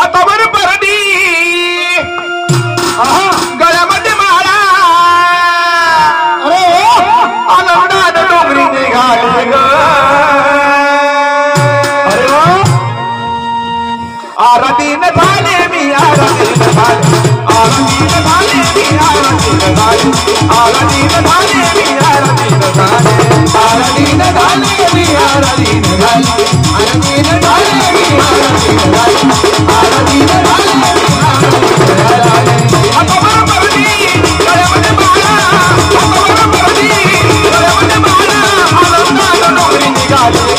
हातावर परडी गळ्यामध्ये माळा अरे आनंदात डोंगरी निघाले ग अरे वा आरतीन झाले मी आरतीन झाले आरतीन झाले मी आरतीन झाले आरतीन झाले मी आरतीन झाले आरतीन झाले मी आरतीन झाले आरतीन झाले मी आरतीन झाले आरतीन झाले मी आरतीन झाले हातावर परडी गळ्यामध्ये माळा हातावर परडी गळ्यामध्ये माळा आनंदात डोंगरी निघाले ग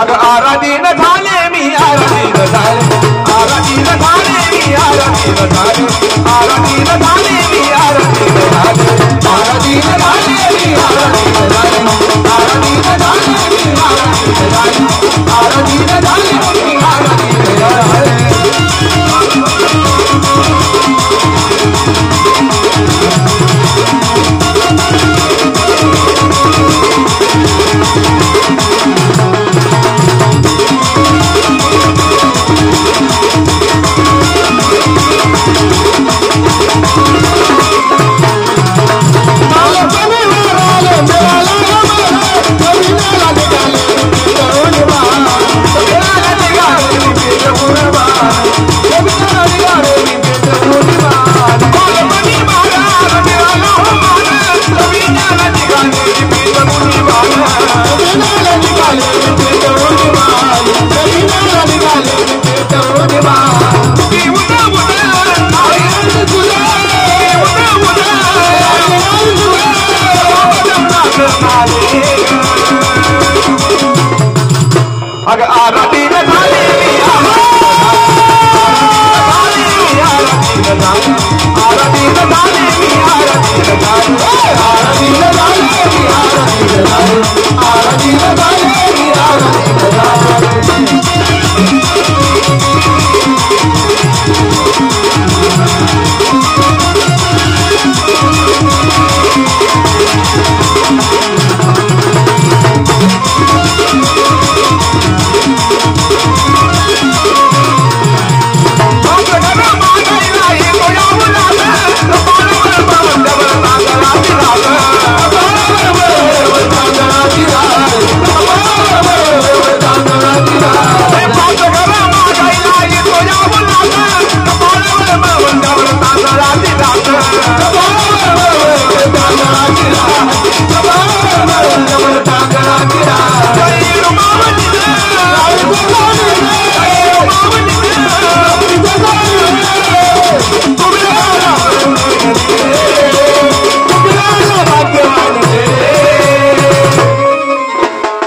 अगं आरतीन झाले मी आरतीन झाले आरतीन झाले मी आरतीन झाले आरतीन झाले मी आरतीन झाले आरतीन झाले मी आरतीन झाले आरतीन झाले मी आरतीन झाले आरतीन झाले मी आरतीन झाले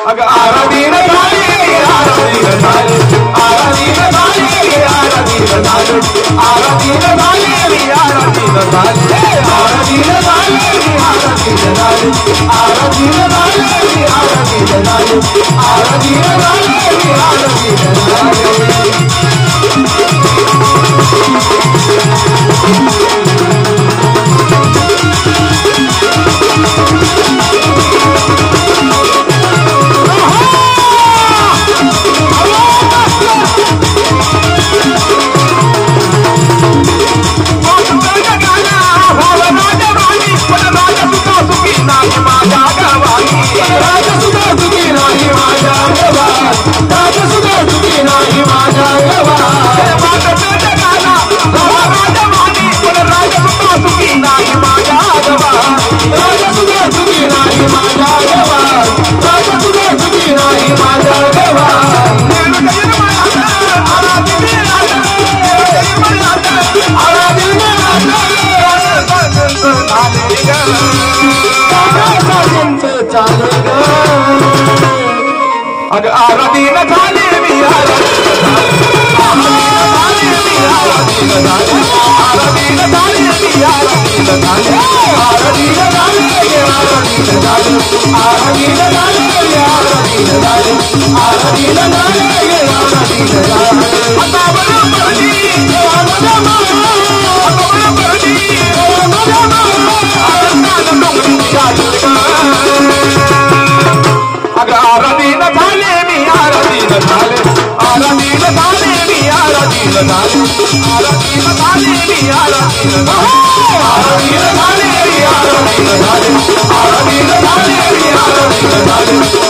अगं आरतीन झाले मी आरतीन झाले आरतीन झाले मी आरतीन झाले आरतीन झाले मी आरतीन झाले आरतीन झाले मी आरतीन अगं आरतीन झाले मी आरतीन झाले आरतीन झाले मी आरतीन झाले आरतीन झाले मी आरतीन झाले आरतीन झाले मी आरतीन झाले आरतीन झाले मी आरतीन झाले हातावर परडी हातावर परडी आनंदात डोंगरी निघाले ग अगं आरतीन झाले मी आरतीन झाले आरतीन आरती झाली आरती झाली मी आरती झाली आरती झाली मी आरती झाली आरती झाली मी आरती झाली